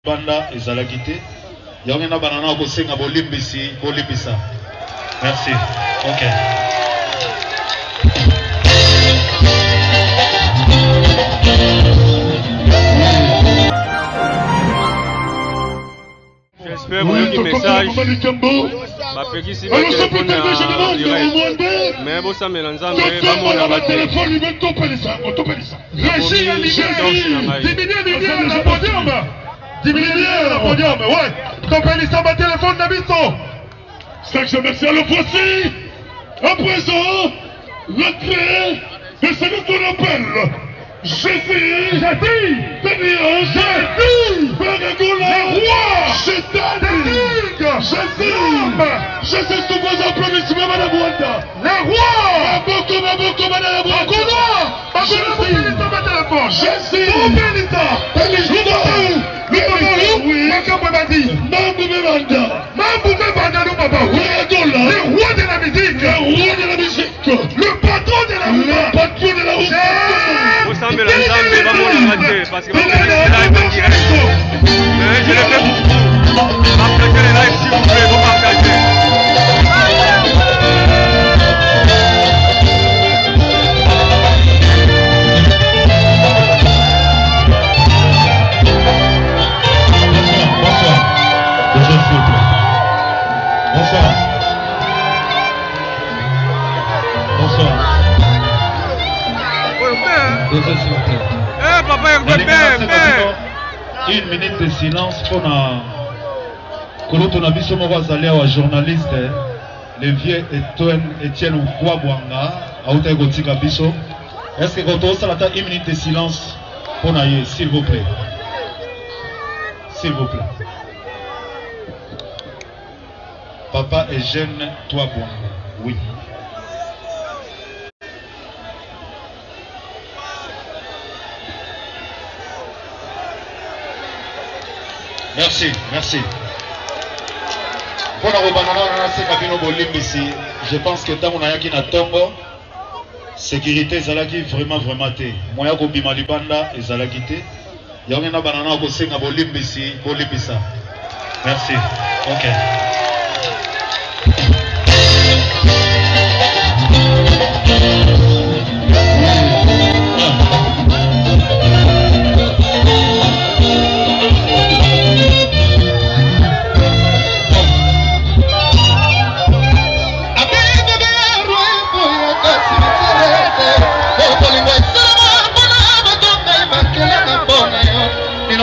Banda ezalakite yongena banana ko senga bolimbisi bolibisa. Merci. OK. J'espère que le message m'a fait ici ma téléphone en direct. Mais bon, ça mélange un peu, pas mon amateur. Diminuez le podium, ouais. Compagnie ça ma téléphone d'habito. C'est commercial le voici. À présent, l'entrée de ce qu'on appelle Jésus, Bénian, Jésus, Bergagoula, roi, Jésus, tout vos applaudissements, Madame Wanda. Le roi, Maboko, Madame Wanda. Jésus, le roi de la musique, le patron de la musique. Vous semblez l'ensemble, pas mon amateur, parce que vous êtes live en direct. Je le fais pour vous. Partagez les lives si vous voulez, vous partagez. Eh papa, une minute de silence pour na biso moko azali awa journaliste le vieux Etienne Kwabwanga auta kotika biso. Est-ce que quand on s'arrête une minute de silence pour na ye, s'il vous plaît. S'il vous plaît. Papa Eugène Kwabwanga. Oui. Merci, merci. Pour la je pense que tant qu'on a qui na tongo, sécurité zalaki vraiment té. Moya ko bima libanda ezalaki té. Yongena banana ko senga bolimbisi bolibisa. Merci. OK.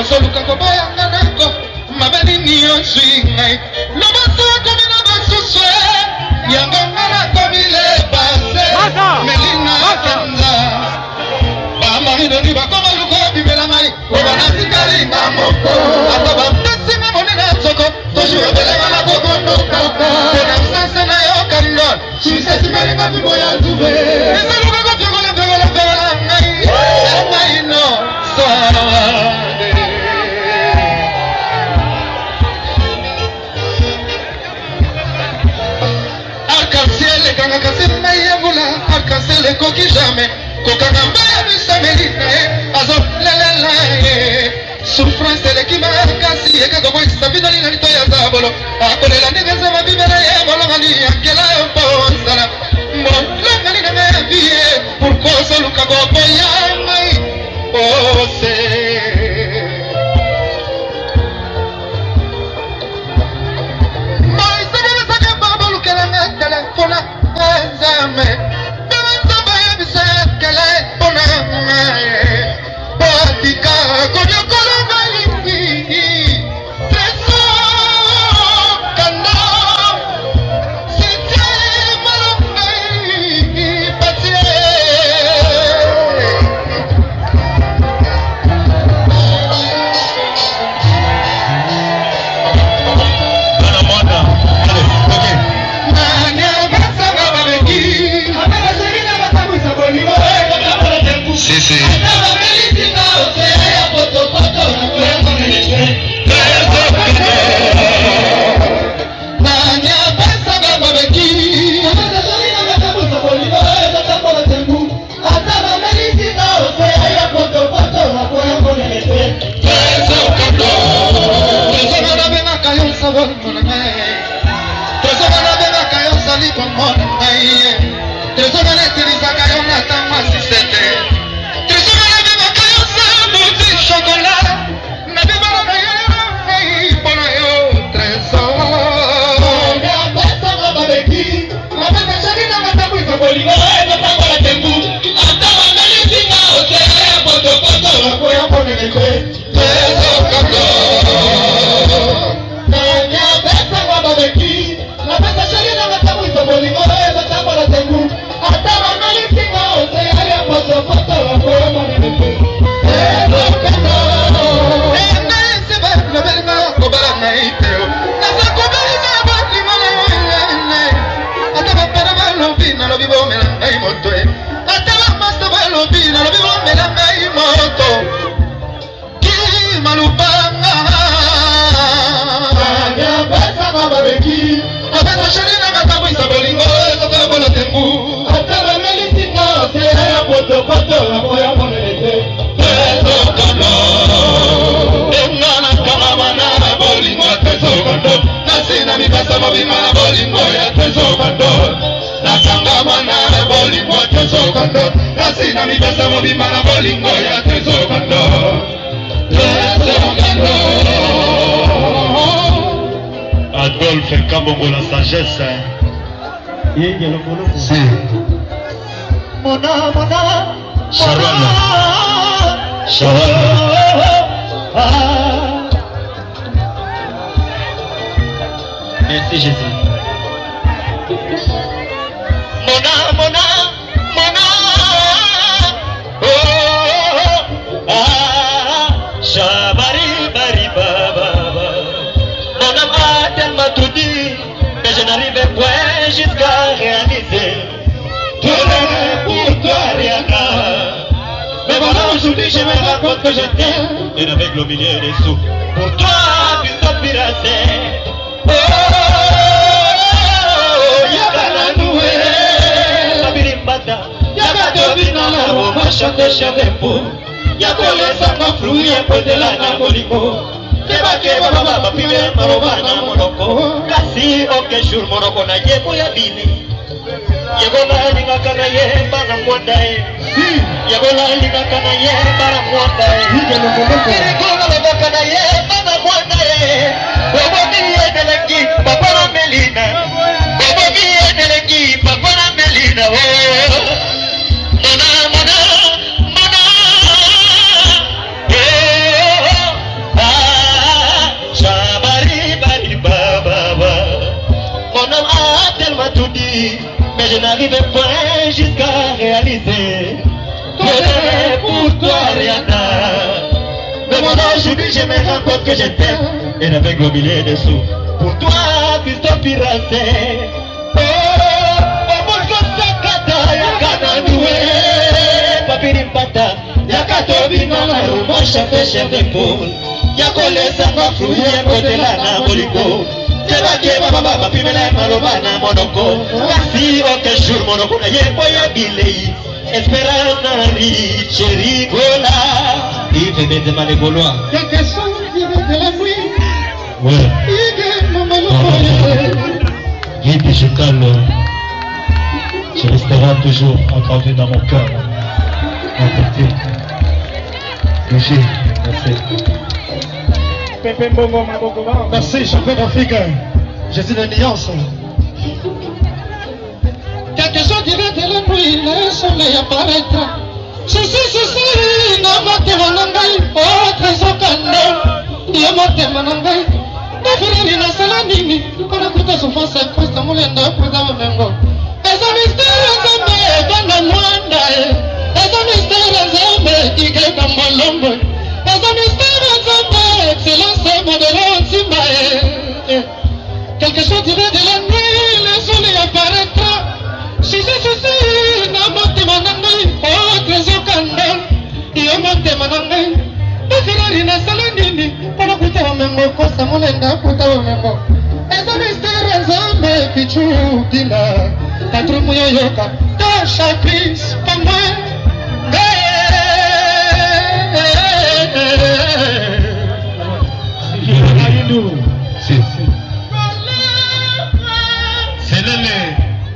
Soluka kobaya nganako mabeni niyo swingai lobaso komina basuswe yango ngana komile base melina kenza ba marido ni bakoma luko bimela mai obana sikali ngamoko atoba mtesinga monena soko toujours belega la bokondo kaka tena sasa na yo kandon sisi melinga biboya tuve esaluka ko pyogola ngai ngai no so kanga kasema yevula akasele koki jamais kokanga mbaya bisamelina azo lelele souffrance lekima kasi ekako boisa bidoli na lito ya zabolo akolela ndenge za mabibela ye bolongani akela yo posala molongani na mebie pourquoi soluka koboya ngai ose telefona azame bamantaba yebisakele pona batika konyokolo balingi teso kanda site malongai patie Adolphe Kabongo, la sagesse. Si. Sharon. Merci Jésus. Mais je n'arrivais point jusqu'à réaliser pour toi rien. Mais voilà, aujourd'hui je me rends compte que je t'aime. Et avec le milieu des sous pour toi, Christophe Piraté. Oh, Yakana Noué, Babirimbata, Yakatobina, Roma, Chante, Chante, Pou, Yakole, Sanga, Flou, Yakodela, Namoliko. Keba baba pime marobana monoko kasi okeshur monoko na yebo ya bini yebo na linga kana ye bana mwandai yebo na linga kana ye bana mwandai yebo na linga kana ye bana mwandai bobo biye deleki papa na Melina bobo biye deleki papa na Melina mais je n'arrivais point jusqu'à réaliser que pour toi rien n'a. Mais moi aujourd'hui je me rends compte que je t'aime et avec le millier de sous pour toi Christophe Piraté. Oh, Sakata, Yakana Noué, Papirimpata, Yakatobina, Roma, chef de poule, Yakole, Sanga, Flou, Yakodela, Namoliko. Keba baba pimela marobana monoko kasi okeshur monoko na yebo ya bilei Esperanza Richerigola Yves Benzema les Gaulois. Quelque chose qui vient de la nuit. Ouais. Guide, je calme. Tu resteras toujours engravé dans mon cœur. Emporté. Merci. Merci, champion d'Afrique. Je suis de nuance. Quelque chose qui vient de la nuit, le soleil apparaîtra. Si, na motema na ngai, oh trésor kanda, ya motema na ngai. Nafirani na sala nini, kona kuta souffrance Christ mulenda kuta mamengo. Eza mystère nzambe bana mwanda, eza mystère nzambe igeka malombo. Eza mystère nzambe excellence modèle nzimba. Quelque chose qui vient de la nuit, le soleil apparaîtra. Si, na motema na ngai, oh trésor kanda, ya motema na ngai. Nafirani na sala nini, kona kuta mamengo kosa mulenda kuta mamengo. Eza mystère nzambe kichukila, tatrumu yoyoka, tosha please, pamwe.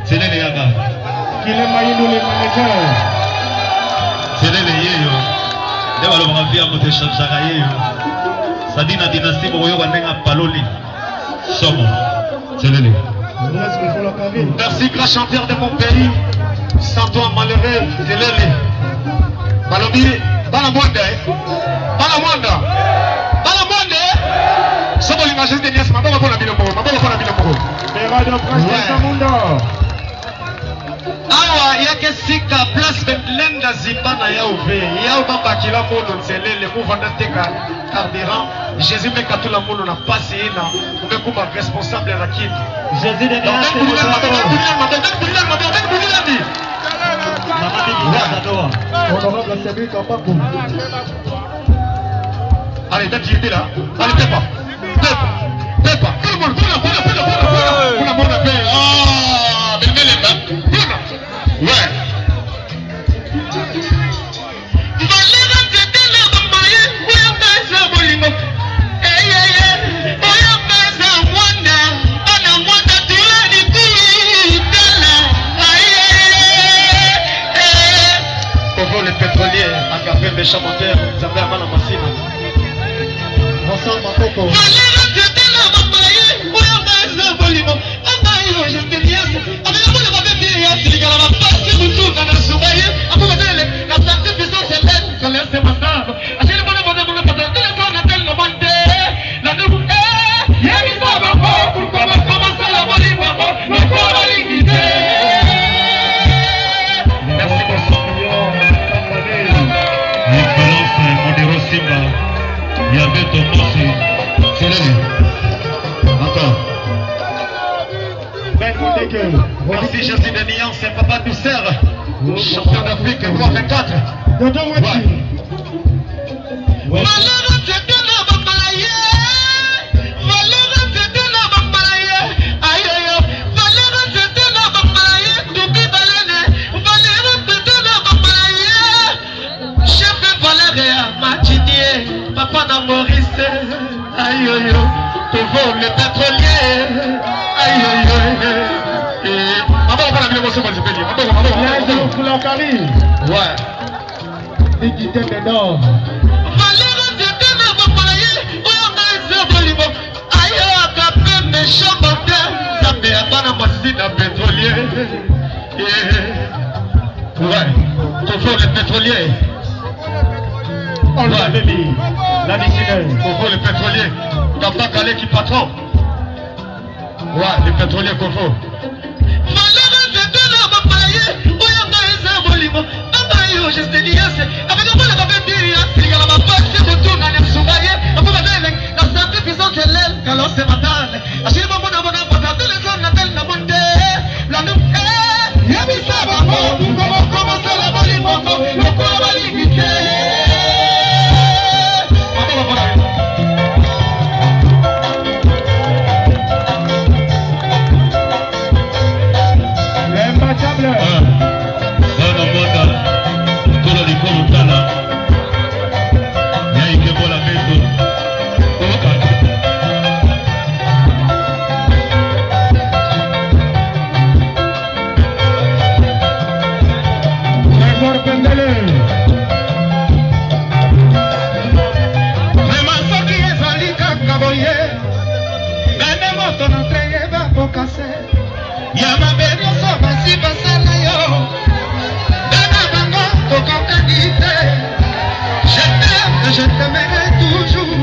C'est l'élé Yaga. Qu'il est maïdou les mannequins. balobaka mpe yango téchargeaka ye sadi na dynastie bokoyoka ndenge apaloli somo selele. Merci grand chanteur de mon pays, sans toi malheureux selele balobi bana mwanda bana mwanda bana mwanda somo l'imagine de nias maboko pona biloko Radio Prince Mundo. Awa yake sika place Betlenda zipana ya uve ya ubamba kila mono nselele muvanda teka carburant Jésus meka tout la mono na passe ina umekuba responsable na kitu Jésus de honorable Cédric Kapakou. Allez, t'as là. Allez, Pepa. Tout le monde, ouais. Le pétrolier, Agapé, méchant moteur, Zambé Amana Massina. Ensemble, Makoko. Merci Jésus de Nian, c'est Papa Douceur, champion d'Afrique, roi 24. Papa na Maurice, aïe aïe, Tovo le pétrolier, aïe aïe. Ouais. Équité des normes. Ouais. Tovo le pétrolier. On l'avait mis. L'additionnel. Tovo le pétrolier. Papa Calais qui patron. Ouais, le pétrolier Kofo. Je t'aimerai toujours.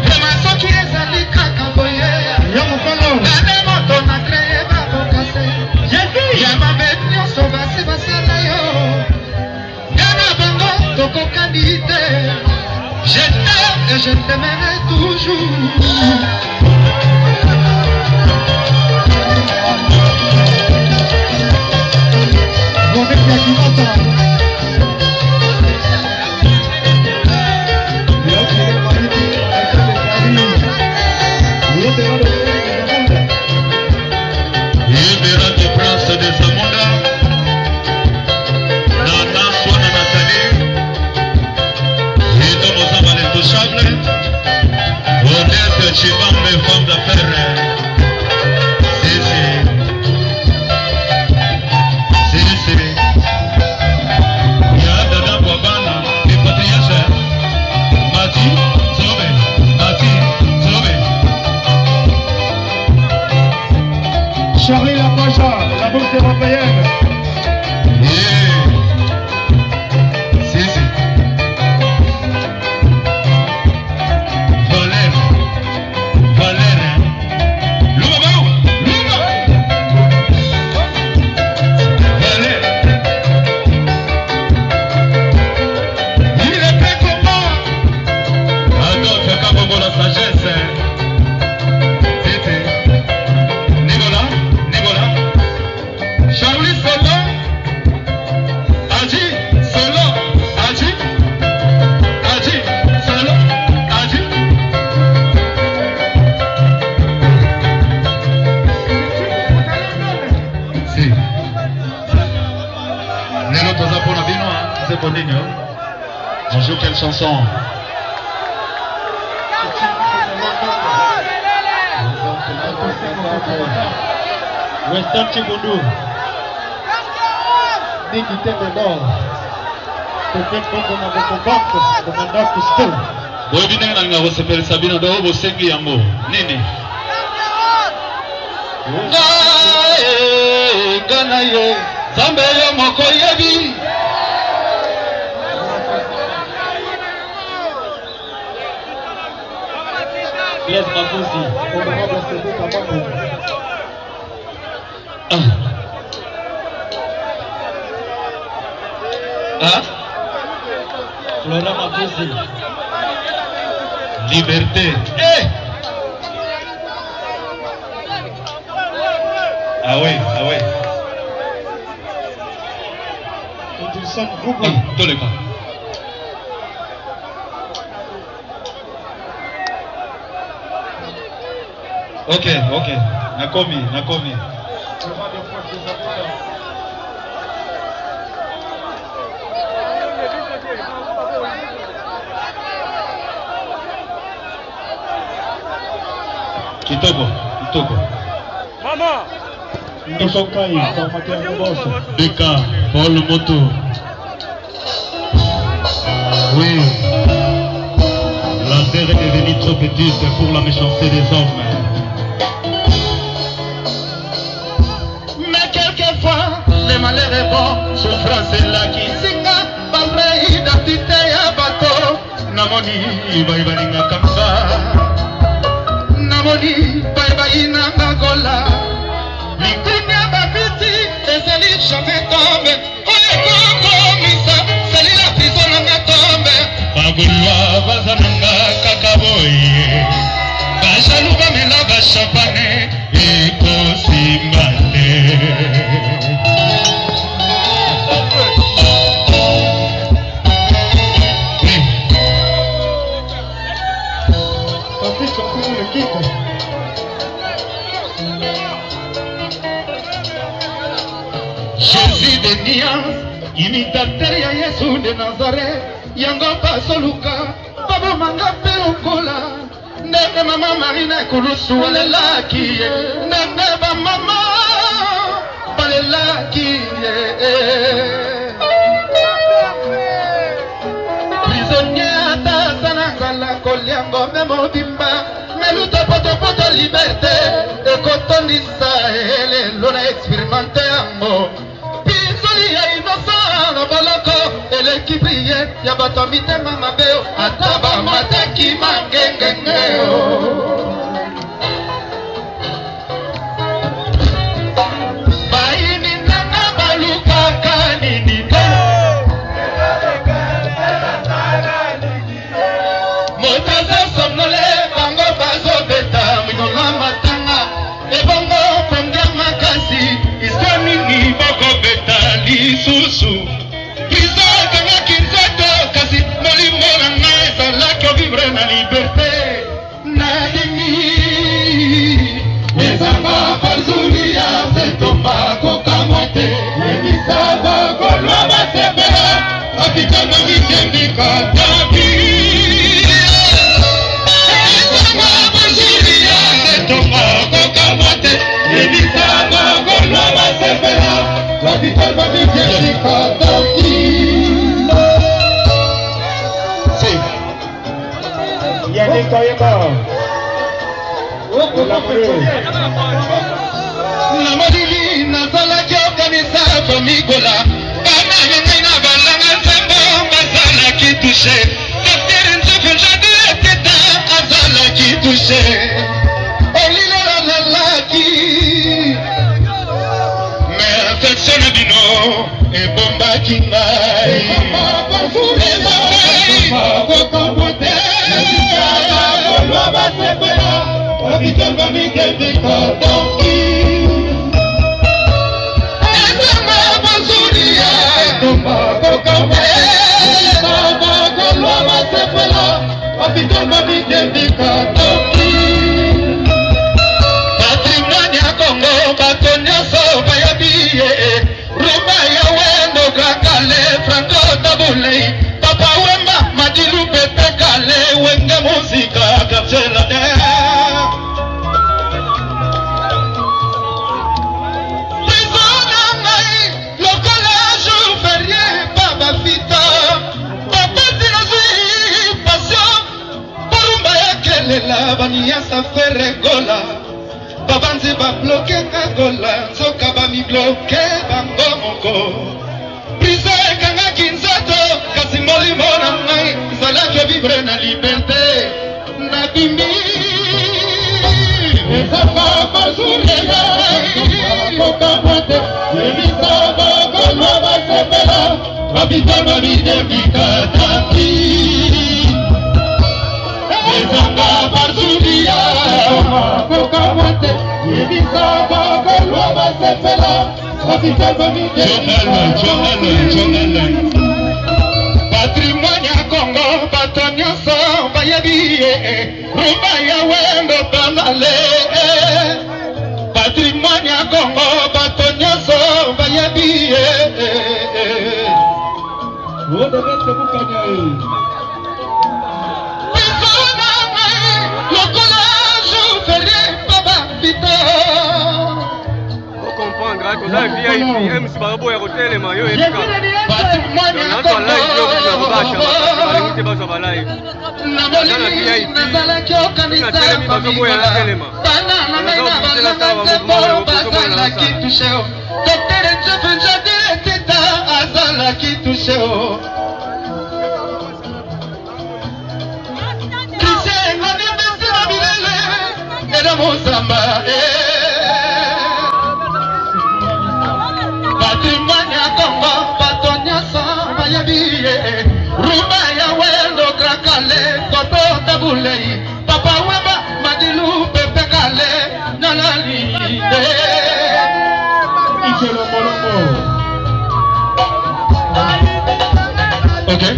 Vraiment sans qui est allé cacaboyer. Même ton a créé va pour casser. Y'a ma bête n'y en sauva si basala yo. Yana bango toko candidat. Je t'aime et je t'aimerai toujours. Sacha, la bourse européenne. Si. Valère. Luma Baou. Valère. Il est prêt comme moi. Ah non, tu as qu'à voir la sagesse. Charlie Solo, Adi, Solo, Adi. Si. Nelo toza pona bino, c'est pour Nino. On joue quelle chanson? Western Chibundu. Niki Tembe Dog. Peut-être qu'on va combattre, commandant Cousteau. Boy bine na nga sepel sabino do bo sengi yango. Nini? Gana ye, Zambe yo moko yebi. Blaise Mabuzi, honorable Sédé Kabango. Flora Mabuzi. Liberté. Ah ouais. Edilson Groupe. Tous les cas. Ok. Nakomi. Kitoko. Maman. Ndosokai, formateur de boss. Beka, Paul Moto. Oui. La terre est devenue trop petite pour la méchanceté des hommes. Mais quelquefois, les malheurs est bon, souffrance est là qui singa, pas vrai identité à bateau. Namoni, Ibaïbaninga Kamsa. Namoni, bye nanga gola. Likunya babiti, ezali jamais tombe. Oye koko misa, sali la prison nanga tombe. Bagulwa bazananga kakaboye. Bajalu bamela bashapane, Eko simbane. Patrick Chokuru le kick. Jésus de Nias, imitateur ya Yesu de Nazareth, yango basoluka, babo manga pe okola, ndenge mama Marina kulusu alelaki ye, ndenge ba mama balelaki ye. Prisonnier ata sanangala koliango memobimba, meluta poto liberté, ekotondisa elelo na expérimenté yango. Ya innocent na baloko eleki priye ya bato mitema mabe ata bamataki mangengengeo. Baini nanga balukaka nini te motaza somnole bango bazobeta minonga matanga ebongo pongia makasi iswa nini bakobeta lisusu biso kangaki nzoto kasi molimo na ngai ezalaki ovivre na liberté nadimi ezanga bazuli ya setomba kokamwa te ebisaba kolwa basepela bakitanga mikendika tapi ezanga bazuli ya setomba kokamwa te ebisaba kolwa basepela l'hôpital va me dire si Yannick Koyeba. La nazalaki okanisa komikola bana ngai na balanga nzembo bazalaki touche Docteur Nzofo jadi eteta azalaki touche olilalalaki mais affection na bino ebombaki ngai kokombote kolwa basepela obitonga mikendika donki ezanga bazulia kokombote kolwa basepela obitonga mikendika donki patrimoine ya Congo bato nyonso bayabiye rumba ya wendo kakale franco tabulei papa wemba madilu pepe kale wenge muzika kapsela prisona ngai lokola jour férié baba fita papa tinazwi passion porumba ya kelela baniasa feregola babanzi babloke kagola nzoka bamibloke bango moko prizo ekangaki nzoto kasi molimo na ngai ezalaki vivre na liberté nabimi ezaka bazulela kokamwate ebisa bakolwa basepela babitama bidebikataki ezanga bazulia kokamwate ebisa bakolwa basepela patrimoine ya Congo bato nyonso bayebi rumba ya wendo banale patrimoine ya Congo bato nyonso bayebi pisona ngai lokola jour férié baba pita comprendre que la VIP aime se barbo et hotel et maillot et tout. patrimoine ya Congo nazalaki okanisa komikola bana na ngai na balanga nzembo bazalaki touche o Docteur Nzofo jadi eteta azalaki touche o krise ngoni besi na bilele eda mosamba patrimoine ya Congo bato nyonso bayebi rumba ya wendo krakale koto tabulei papa weba madilu pepe kale nalali ikelo molongo okay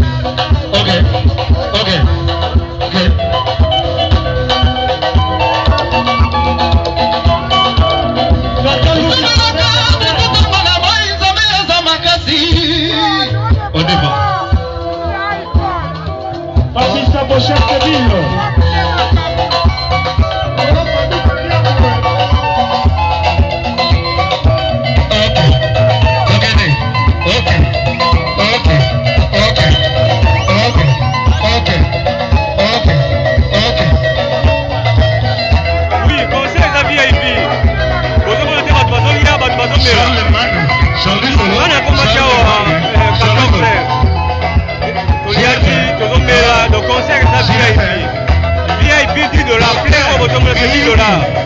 VIP $10, plein au bottom de $10.